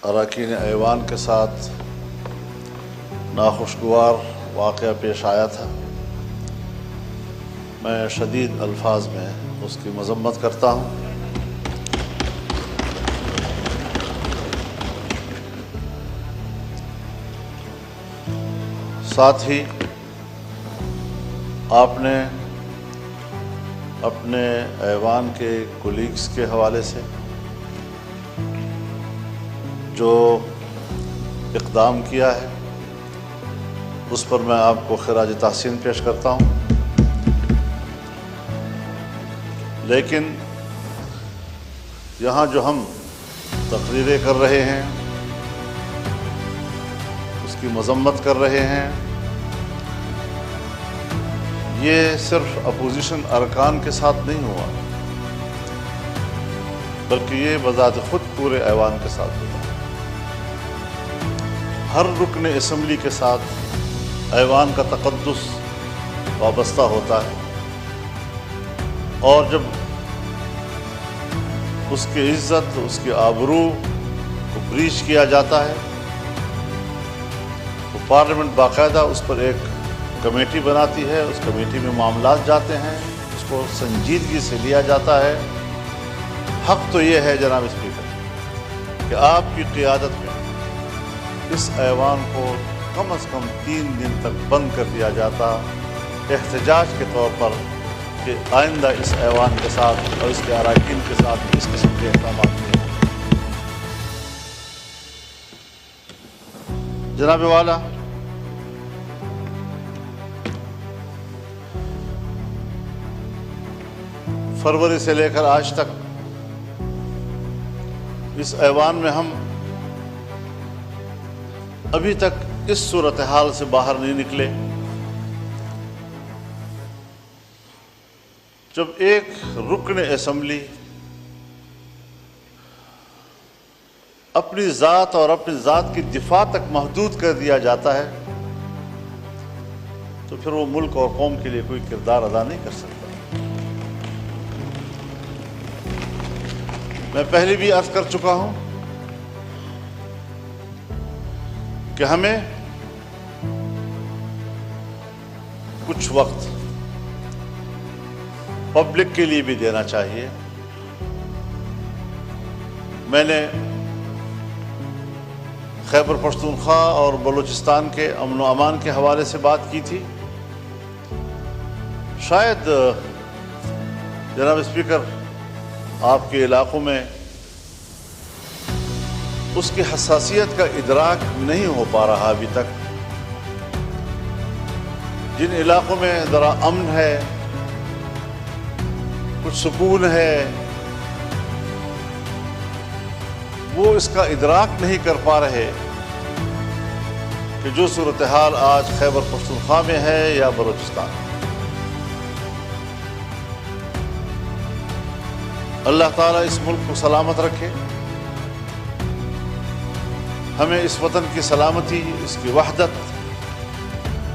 اراکین ایوان کے ساتھ ناخوشگوار واقعہ پیش آیا تھا، میں شدید الفاظ میں اس کی مذمت کرتا ہوں۔ ساتھ ہی آپ نے اپنے ایوان کے کولیگز کے حوالے سے جو اقدام کیا ہے اس پر میں آپ کو خراج تحسین پیش کرتا ہوں، لیکن یہاں جو ہم تقریریں کر رہے ہیں، اس کی مذمت کر رہے ہیں، یہ صرف اپوزیشن ارکان کے ساتھ نہیں ہوا، بلکہ یہ بذات خود پورے ایوان کے ساتھ ہوا۔ ہر رکن اسمبلی کے ساتھ ایوان کا تقدس وابستہ ہوتا ہے، اور جب اس کی عزت، اس کی آبرو کو بریچ کیا جاتا ہے تو پارلیمنٹ باقاعدہ اس پر ایک کمیٹی بناتی ہے، اس کمیٹی میں معاملات جاتے ہیں، اس کو سنجیدگی سے لیا جاتا ہے۔ حق تو یہ ہے جناب اسپیکر کہ آپ کی قیادت میں اس ایوان کو کم از کم 3 دن تک بند کر دیا جاتا، احتجاج کے طور پر، کہ آئندہ اس ایوان کے ساتھ اور اس کے اراکین کے ساتھ اس قسم کے اقدامات نہیں ہوں۔ جناب والا، فروری سے لے کر آج تک اس ایوان میں ہم ابھی تک اس صورتحال سے باہر نہیں نکلے جب ایک رکن اسمبلی اپنی ذات اور اپنی ذات کی دفاع تک محدود کر دیا جاتا ہے تو پھر وہ ملک اور قوم کے لیے کوئی کردار ادا نہیں کر سکتا۔ میں پہلے بھی عرض کر چکا ہوں کہ ہمیں کچھ وقت پبلک کے لیے بھی دینا چاہیے۔ میں نے خیبر پختونخوا اور بلوچستان کے امن و امان کے حوالے سے بات کی تھی۔ شاید جناب اسپیکر آپ کے علاقوں میں اس کی حساسیت کا ادراک نہیں ہو پا رہا ابھی تک۔ جن علاقوں میں ذرا امن ہے، کچھ سکون ہے، وہ اس کا ادراک نہیں کر پا رہے کہ جو صورتحال آج خیبر پختونخوا میں ہے یا بلوچستان میں۔ اللہ تعالیٰ اس ملک کو سلامت رکھے، ہمیں اس وطن کی سلامتی، اس کی وحدت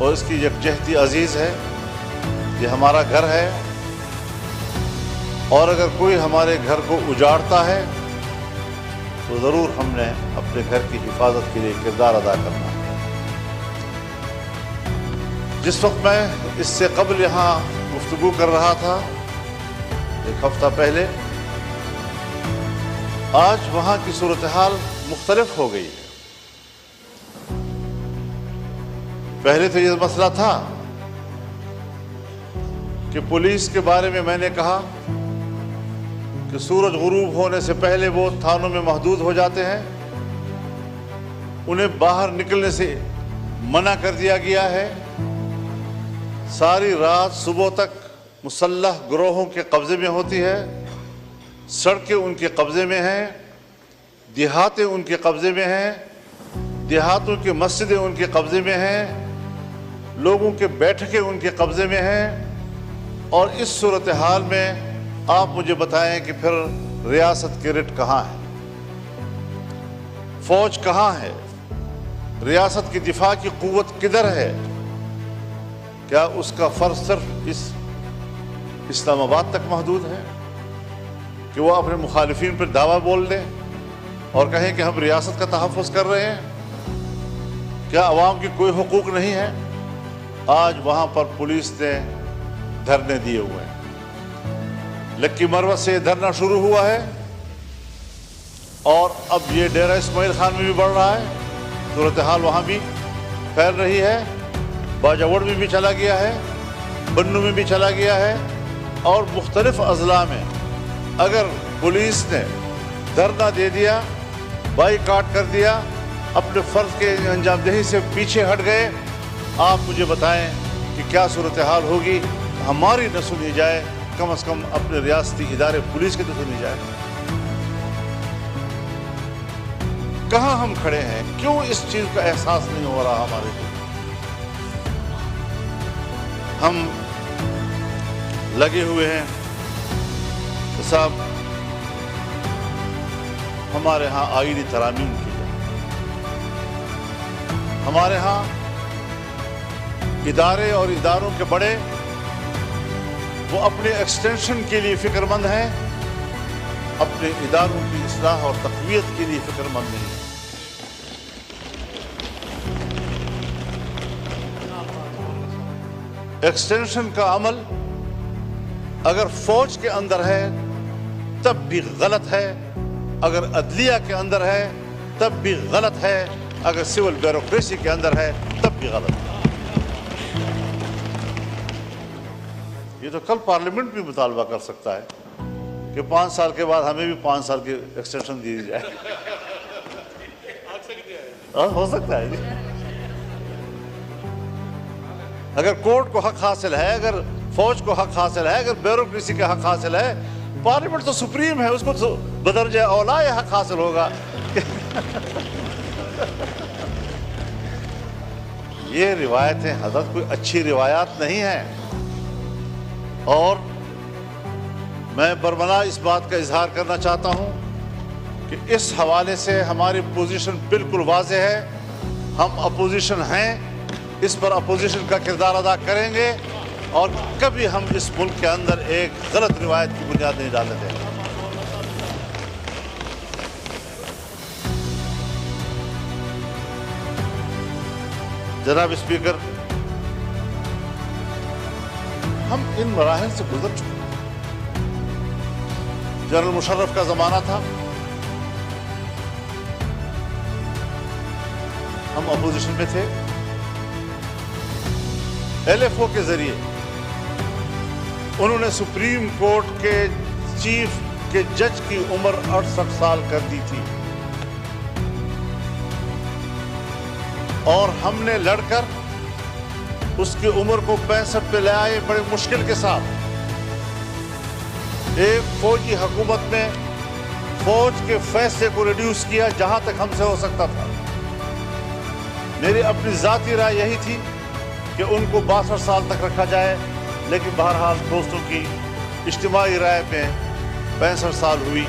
اور اس کی یکجہتی عزیز ہے۔ یہ ہمارا گھر ہے، اور اگر کوئی ہمارے گھر کو اجاڑتا ہے تو ضرور ہم نے اپنے گھر کی حفاظت کے لیے کردار ادا کرنا ہے۔ جس وقت میں اس سے قبل یہاں گفتگو کر رہا تھا 1 ہفتہ پہلے، آج وہاں کی صورتحال مختلف ہو گئی ہے۔ پہلے تو یہ مسئلہ تھا کہ پولیس کے بارے میں نے کہا کہ سورج غروب ہونے سے پہلے وہ تھانوں میں محدود ہو جاتے ہیں، انہیں باہر نکلنے سے منع کر دیا گیا ہے، ساری رات صبح تک مسلح گروہوں کے قبضے میں ہوتی ہے، سڑکیں ان کے قبضے میں ہیں، دیہاتیں ان کے قبضے میں ہیں، دیہاتوں کی مسجدیں ان کے قبضے میں ہیں، لوگوں کے بیٹھکیں ان کے قبضے میں ہیں۔ اور اس صورتحال میں آپ مجھے بتائیں کہ پھر ریاست کے رٹ کہاں ہے، فوج کہاں ہے، ریاست کی دفاع کی قوت کدھر ہے؟ کیا اس کا فرض صرف اس اسلام آباد تک محدود ہے کہ وہ اپنے مخالفین پر دعویٰ بول دیں اور کہیں کہ ہم ریاست کا تحفظ کر رہے ہیں؟ کیا عوام کی کوئی حقوق نہیں ہے؟ آج وہاں پر پولیس نے دھرنے دیے ہوئے ہیں، لکی مروت سے یہ دھرنا شروع ہوا ہے اور اب یہ ڈیرہ اسماعیل خان میں بھی بڑھ رہا ہے، صورتحال وہاں بھی پھیل رہی ہے، باجوڑ میں بھی چلا گیا ہے، بنو میں بھی چلا گیا ہے، اور مختلف اضلاع میں اگر پولیس نے دھرنا دے دیا، بائیکاٹ کر دیا، اپنے فرض کے انجام دہی سے پیچھے ہٹ گئے، آپ مجھے بتائیں کہ کیا صورتحال ہوگی؟ ہماری نہ سنی جائے، کم از کم اپنے ریاستی ادارے پولیس کی تو سنی جائے۔ کہاں ہم کھڑے ہیں؟ کیوں اس چیز کا احساس نہیں ہو رہا ہمارے کو؟ ہم لگے ہوئے ہیں صاحب ہمارے ہاں آئینی ترامیم کی جائے، ہمارے ہاں ادارے اور اداروں کے بڑے وہ اپنے ایکسٹینشن کے لیے فکر مند ہیں، اپنے اداروں کی اصلاح اور تقویت کے لیے فکر مند نہیں ہیں۔ ایکسٹینشن کا عمل اگر فوج کے اندر ہے تب بھی غلط ہے، اگر عدلیہ کے اندر ہے تب بھی غلط ہے، اگر سول بیوروکریسی کے اندر ہے تب بھی غلط ہے۔ یہ تو کل پارلیمنٹ بھی مطالبہ کر سکتا ہے کہ 5 سال کے بعد ہمیں بھی 5 سال کی ایکسٹینشن دی جائے، ہو سکتا ہے جی۔ اگر کورٹ کو حق حاصل ہے، اگر فوج کو حق حاصل ہے، اگر بیوروکریسی کا حق حاصل ہے، پارلیمنٹ تو سپریم ہے، اس کو تو بدرجہ اولا یہ حق حاصل ہوگا۔ یہ روایتیں حضرت کوئی اچھی روایات نہیں ہیں، اور میں برملا اس بات کا اظہار کرنا چاہتا ہوں کہ اس حوالے سے ہماری پوزیشن بالکل واضح ہے، ہم اپوزیشن ہیں، اس پر اپوزیشن کا کردار ادا کریں گے، اور کبھی ہم اس ملک کے اندر ایک غلط روایت کی بنیاد نہیں ڈالنے دیں گے۔ جناب اسپیکر، ہم ان مراحل سے گزر چکے ہیں۔ جنرل مشرف کا زمانہ تھا، ہم اپوزیشن میں تھے، ایل ایف او کے ذریعے انہوں نے سپریم کورٹ کے چیف کے جج کی عمر 68 سال کر دی تھی، اور ہم نے لڑ کر اس کی عمر کو 65 پہ لے آئے بڑے مشکل کے ساتھ۔ ایک فوجی حکومت میں فوج کے فیصلے کو ریڈیوس کیا جہاں تک ہم سے ہو سکتا تھا۔ میری اپنی ذاتی رائے یہی تھی کہ ان کو 62 سال تک رکھا جائے، لیکن بہرحال دوستوں کی اجتماعی رائے میں 65 سال ہوئی۔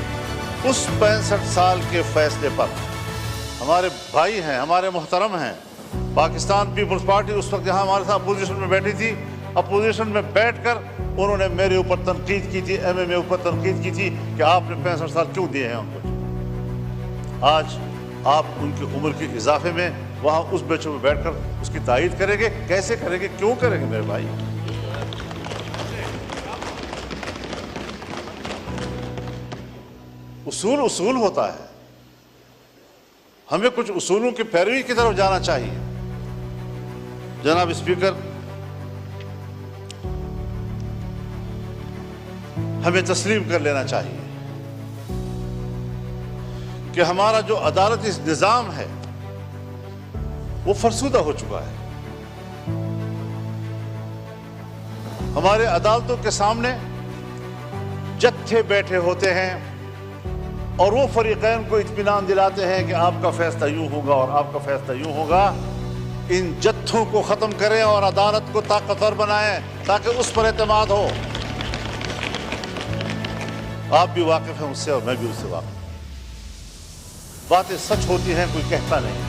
اس 65 سال کے فیصلے پر ہمارے بھائی ہیں، ہمارے محترم ہیں، پاکستان پیپلز پارٹی اس وقت جہاں ہمارے ساتھ اپوزیشن میں بیٹھی تھی، اپوزیشن میں بیٹھ کر انہوں نے میرے اوپر تنقید کی تھی، ایم اے اوپر تنقید کی تھی کہ آپ نے 65 سال کیوں دیے ہیں ان کو۔ آج آپ ان کی عمر کے اضافے میں وہاں اس بیچوں میں بیٹھ کر اس کی تائید کریں گے؟ کیسے کریں گے؟ کیوں کریں گے میرے بھائی؟ اصول ہوتا ہے، ہمیں کچھ اصولوں کی پیروی کی طرف جانا چاہیے۔ جناب اسپیکر، ہمیں تسلیم کر لینا چاہیے کہ ہمارا جو عدالتی نظام ہے وہ فرسودہ ہو چکا ہے۔ ہمارے عدالتوں کے سامنے جتھے بیٹھے ہوتے ہیں اور وہ فریقین کو اطمینان دلاتے ہیں کہ آپ کا فیصلہ یوں ہوگا اور آپ کا فیصلہ یوں ہوگا۔ ان جتھوں کو ختم کریں اور عدالت کو طاقتور بنائیں تاکہ اس پر اعتماد ہو۔ آپ بھی واقف ہیں اس سے اور میں بھی اس سے واقف ہوں۔ باتیں سچ ہوتی ہیں، کوئی کہتا نہیں،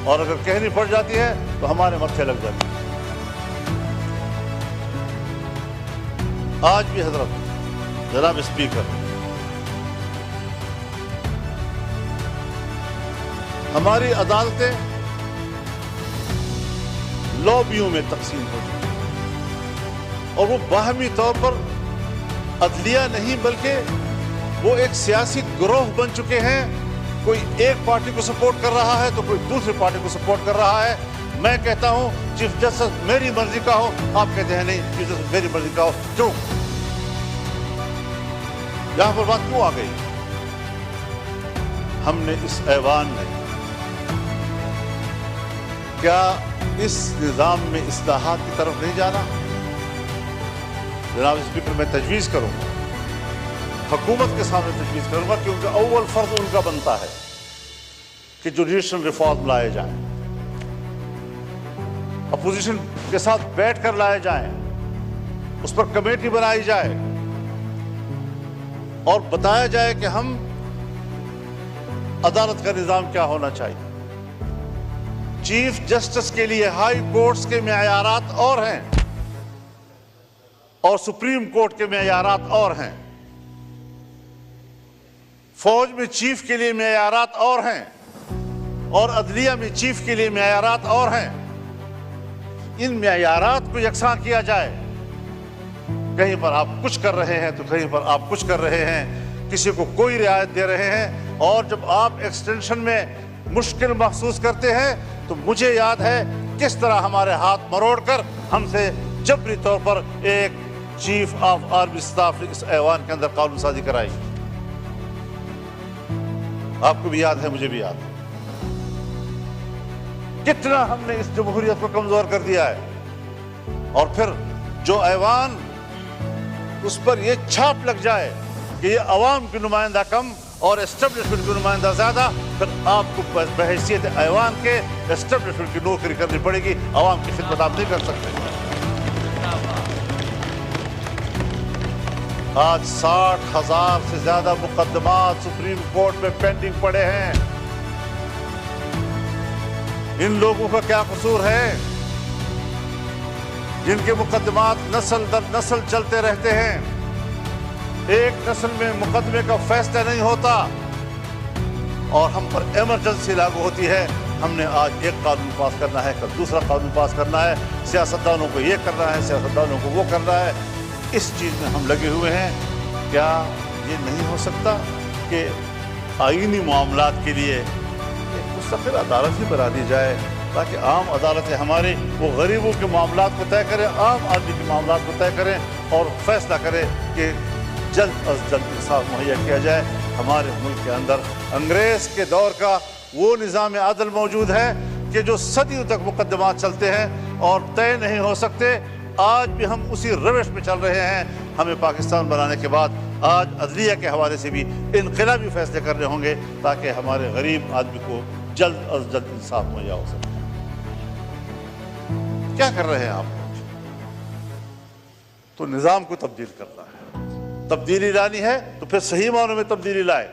اور اگر کہنی پڑ جاتی ہے تو ہمارے متھے لگ جاتی ہے۔ آج بھی حضرت جناب اسپیکر، ہماری عدالتیں لابیوں میں تقسیم ہو چکی ہیں اور وہ باہمی طور پر عدلیہ نہیں بلکہ وہ ایک سیاسی گروہ بن چکے ہیں. کوئی ایک پارٹی کو سپورٹ کر رہا ہے تو کوئی دوسری پارٹی کو سپورٹ کر رہا ہے. میں کہتا ہوں چیف جسٹس میری مرضی کا ہو, آپ کہتے ہیں نہیں چیف جسٹس میری مرضی کا ہو. کیوں یہاں پر بات کیوں آ گئی؟ ہم نے اس ایوان میں کیا اس نظام میں اصلاحات کی طرف نہیں جانا؟ جناب اسپیکر, میں تجویز کروں گا, حکومت کے سامنے تجویز کروں گا, کیونکہ اول فرض ان کا بنتا ہے کہ جوڈیشل ریفارم لائے جائیں, اپوزیشن کے ساتھ بیٹھ کر لائے جائیں, اس پر کمیٹی بنائی جائے اور بتایا جائے کہ ہم عدالت کا نظام کیا ہونا چاہیے. چیف جسٹس کے لیے ہائی کورٹس کے معیارات اور ہیں اور سپریم کورٹ کے معیارات اور ہیں. فوج میں چیف کے لیے معیارات اور ہیں اور عدلیہ میں چیف کے لیے معیارات اور ہیں. ان معیارات کو یکساں کیا جائے. کہیں پر آپ کچھ کر رہے ہیں تو کہیں پر آپ کچھ کر رہے ہیں, کسی کو کوئی رعایت دے رہے ہیں, اور جب آپ ایکسٹینشن میں مشکل محسوس کرتے ہیں تو مجھے یاد ہے کس طرح ہمارے ہاتھ مروڑ کر ہم سے جبری طور پر ایک چیف آف آرمی اسٹاف نے اس ایوان کے اندر قانون سازی کرائی. آپ کو بھی یاد ہے, مجھے بھی یاد ہے کتنا ہم نے اس جمہوریت کو کمزور کر دیا ہے. اور پھر جو ایوان اس پر یہ چھاپ لگ جائے کہ یہ عوام کی نمائندہ کم اور اسٹیبلشمنٹ کی نمائندہ زیادہ, پھر آپ کو بحیثیت ایوان کے اسٹیبلشمنٹ کی نوکری کرنی پڑے گی. عوام کی خدمت آپ نہیں کر سکتے. آج 60,000 سے زیادہ مقدمات سپریم کورٹ میں پینڈنگ پڑے ہیں. ان لوگوں کا کیا قصور ہے جن کے مقدمات نسل در نسل چلتے رہتے ہیں؟ ایک نسل میں مقدمے کا فیصلہ نہیں ہوتا اور ہم پر ایمرجنسی لاگو ہوتی ہے. ہم نے آج ایک قانون پاس کرنا ہے, کل دوسرا قانون پاس کرنا ہے, سیاستدانوں کو یہ کرنا ہے, سیاستدانوں کو وہ کرنا ہے. اس چیز میں ہم لگے ہوئے ہیں. کیا یہ نہیں ہو سکتا کہ آئینی معاملات کے لیے ایک مستقل عدالت ہی بنا دی جائے تاکہ عام عدالتیں ہماری وہ غریبوں کے معاملات کو طے کریں, عام آدمی کے معاملات کو طے کریں اور فیصلہ کریں کہ جلد از جلد انصاف مہیا کیا جائے. ہمارے ملک کے اندر انگریز کے دور کا وہ نظام عدل موجود ہے کہ جو صدیوں تک مقدمات چلتے ہیں اور طے نہیں ہو سکتے. آج بھی ہم اسی روش میں چل رہے ہیں. ہمیں پاکستان بنانے کے بعد آج عدلیہ کے حوالے سے بھی انقلابی فیصلے کرنے ہوں گے تاکہ ہمارے غریب آدمی کو جلد از جلد انصاف مہیا ہو سکے. کیا کر رہے ہیں آپ؟ تو نظام کو تبدیل کرنا ہے. تبدیلی لانی ہے تو پھر صحیح معنوں میں تبدیلی لائے.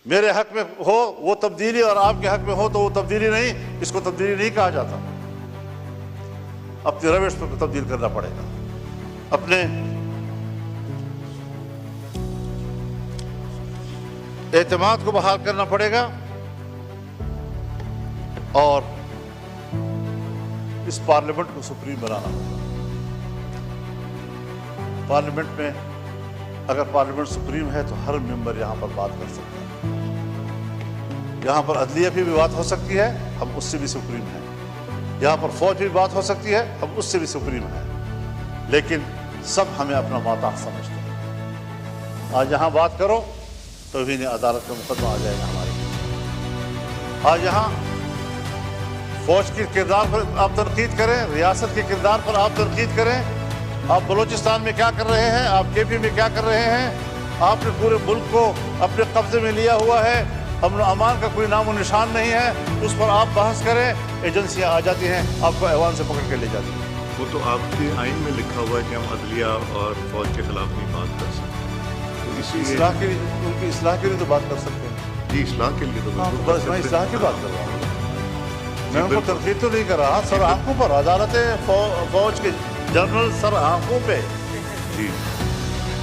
میرے حق میں ہو وہ تبدیلی اور آپ کے حق میں ہو تو وہ تبدیلی نہیں. اس کو تبدیلی نہیں کہا جاتا. اپنے روش پر تبدیل کرنا پڑے گا, اپنے اعتماد کو بحال کرنا پڑے گا اور اس پارلیمنٹ کو سپریم بنانا ہوگا. پارلیمنٹ میں اگر پارلیمنٹ سپریم ہے تو ہر ممبر یہاں پر بات کر سکتا ہے. یہاں پر عدلیہ پہ بھی بات ہو سکتی ہے, ہم اس سے بھی سپریم ہیں. یہاں پر فوج بھی بات ہو سکتی ہے, ہم اس سے بھی سپریم ہیں. لیکن سب ہمیں اپنا ماتحت سمجھتے ہیں. آج یہاں بات کرو توہین عدالت کا مقدمہ آ جائے گا ہمارے. آج یہاں فوج کے کردار پر آپ تنقید کریں, ریاست کے کردار پر آپ تنقید کریں. آپ بلوچستان میں کیا کر رہے ہیں, آپ کے پی میں کیا کر رہے ہیں. آپ نے پورے ملک کو اپنے قبضے میں لیا ہوا ہے, امن و امان کا کوئی نام و نشان نہیں ہے. اس پر آپ بحث کریں, ایجنسیاں آ جاتی ہیں, آپ کو ایوان سے پکڑ کے لے جاتی ہیں. وہ تو آپ کے آئین میں لکھا ہوا ہے کہ ہم عدلیہ اور فوج کے خلاف نہیں بات کر سکتے. تو اسی اصلاح کے لیے, ان کی اصلاح کے لیے تو بات کر سکتے ہیں. جی, اصلاح کے لیے تو بس میں اصلاح کی بات کر رہا ہوں. میں ان کو تنقید تو نہیں کر رہا. سر آنکھوں پر عدالتیں فوج کے جنرل سر آنکھوں پہ. جی,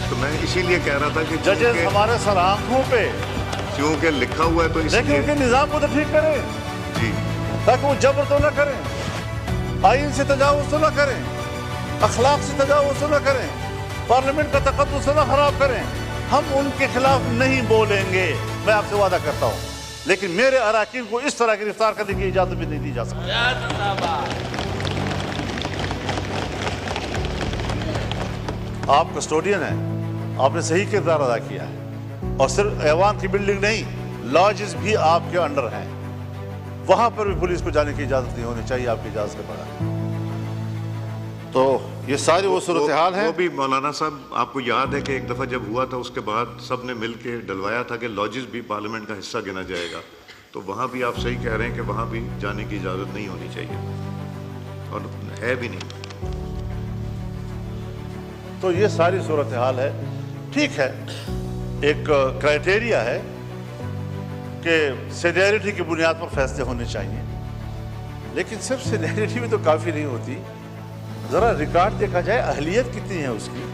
تو میں اسی لیے کہہ رہا تھا کہ ججز ہمارے سر آنکھوں پہ. چونکہ لکھا ہوا ہے تو اس لیکن لیے ان کے نظام کو تو ٹھیک کریں جی تاکہ وہ جبر تو نہ کریں، آئین سے تجاوز تو نہ کریں، اخلاق سے تجاوز تو نہ کریں، پارلیمنٹ کا تقدس نہ خراب کریں۔ ہم ان کے خلاف نہیں بولیں گے، میں آپ سے وعدہ کرتا ہوں، لیکن میرے اراکین کو اس طرح گرفتار کرنے کی اجازت بھی نہیں دی جا سکتی۔ آپ کسٹوڈین ہیں، آپ نے صحیح کردار ادا کیا ہے، اور صرف ایوان کی بلڈنگ نہیں، لاجز بھی آپ کے انڈر ہیں، وہاں پر بھی پولیس کو جانے کی اجازت نہیں ہونی چاہیے آپ کی اجازت کے بغیر۔ تو یہ ساری وہ صورتحال ہے۔ وہ بھی مولانا صاحب آپ کو یاد ہے کہ ایک دفعہ جب ہوا تھا اس کے بعد سب نے مل کے ڈلوایا تھا کہ لاجز بھی پارلیمنٹ کا حصہ گنا جائے گا، تو وہاں بھی آپ صحیح کہہ رہے ہیں کہ وہاں بھی جانے کی اجازت نہیں ہونی چاہیے، اور ہے بھی نہیں۔ تو یہ ساری صورتحال ہے۔ ٹھیک ہے، ایک کرائٹیریا ہے کہ سینیئرٹی کی بنیاد پر فیصلے ہونے چاہیے، لیکن صرف سینیئرٹی بھی تو کافی نہیں ہوتی، ذرا ریکارڈ دیکھا جائے، اہلیت کتنی ہے اس کی،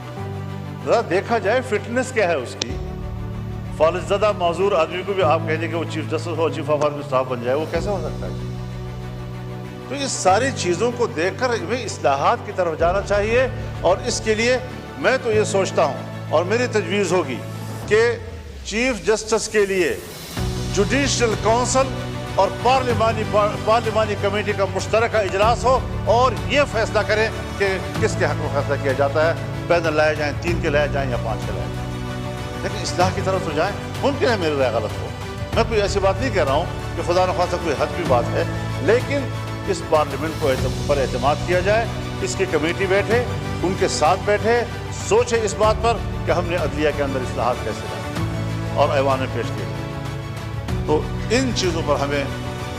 ذرا دیکھا جائے فٹنس کیا ہے اس کی۔ فالج زدہ معذور آدمی کو بھی آپ کہیں گے کہ وہ چیف جسٹس ہو، چیف آف آرمی اسٹاف بن جائے، وہ کیسے ہو سکتا ہے؟ تو اس ساری چیزوں کو دیکھ کر ہمیں اصلاحات کی طرف جانا چاہیے، اور اس کے لیے میں تو یہ سوچتا ہوں اور میری تجویز ہوگی کہ چیف جسٹس کے لیے جوڈیشل کونسل اور پارلیمانی کمیٹی کا مشترکہ اجلاس ہو، اور یہ فیصلہ کریں کہ کس کے حق میں فیصلہ کیا جاتا ہے، پینل لائے جائیں، 3 کے لائے جائیں یا 5 کے لائے جائیں، لیکن اصلاح کی طرف تو جائیں۔ ممکن ہے میری رائے غلط ہو، میں کوئی ایسی بات نہیں کہہ رہا ہوں کہ خدا نخواستہ کوئی حد بھی بات ہے، لیکن اس پارلیمنٹ کو پر اعتماد کیا جائے، اس کی کمیٹی بیٹھے، ان کے ساتھ بیٹھے، سوچے اس بات پر کہ ہم نے عدلیہ کے اندر اصلاحات کیسے لائیں اور ایوان میں پیش کیے جائیں۔ تو ان چیزوں پر ہمیں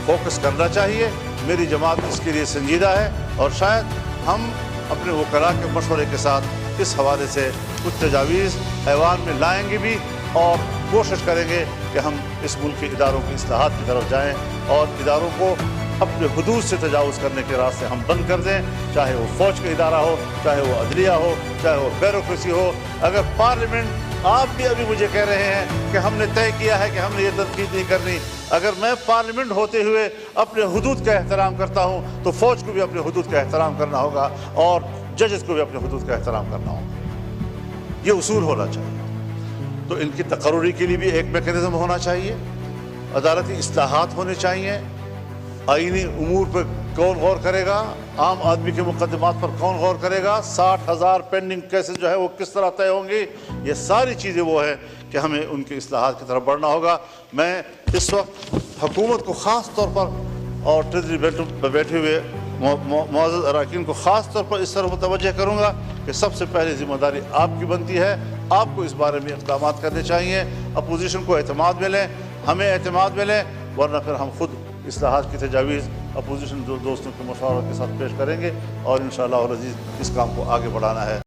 فوکس کرنا چاہیے۔ میری جماعت اس کے لیے سنجیدہ ہے، اور شاید ہم اپنے وکلاء کے مشورے کے ساتھ اس حوالے سے کچھ تجاویز ایوان میں لائیں گے بھی، اور کوشش کریں گے کہ ہم اس ملک کے اداروں کی اصلاحات کی طرف جائیں، اور اداروں کو اپنے حدود سے تجاوز کرنے کے راستے ہم بند کر دیں، چاہے وہ فوج کا ادارہ ہو، چاہے وہ عدلیہ ہو، چاہے وہ بیوروکریسی ہو۔ اگر پارلیمنٹ، آپ بھی ابھی مجھے کہہ رہے ہیں کہ ہم نے طے کیا ہے کہ ہم نے یہ تنقید نہیں کرنی، اگر میں پارلیمنٹ ہوتے ہوئے اپنے حدود کا احترام کرتا ہوں تو فوج کو بھی اپنے حدود کا احترام کرنا ہوگا، اور ججز کو بھی اپنے حدود کا احترام کرنا ہوگا۔ یہ اصول ہونا چاہیے۔ تو ان کی تقرری کے لیے بھی ایک میکینزم ہونا چاہیے، عدالتی اصلاحات ہونے چاہیے، آئینی امور پر کون غور کرے گا، عام آدمی کے مقدمات پر کون غور کرے گا، 60,000 پینڈنگ کیسز جو ہے وہ کس طرح طے ہوں گے، یہ ساری چیزیں وہ ہیں کہ ہمیں ان کی اصلاحات کی طرف بڑھنا ہوگا۔ میں اس وقت حکومت کو خاص طور پر اور ٹریجری پہ بیٹھے ہوئے معزز اراکین کو خاص طور پر اس طرح متوجہ کروں گا کہ سب سے پہلے ذمہ داری آپ کی بنتی ہے، آپ کو اس بارے میں اقدامات کرنے چاہیے، اپوزیشن کو اعتماد ملے، ہمیں اعتماد ملے، ورنہ پھر ہم خود اصلاحات کی تجاویز اپوزیشن دوستوں کے مشاورت کے ساتھ پیش کریں گے، اور انشاءاللہ العزیز اس کام کو آگے بڑھانا ہے۔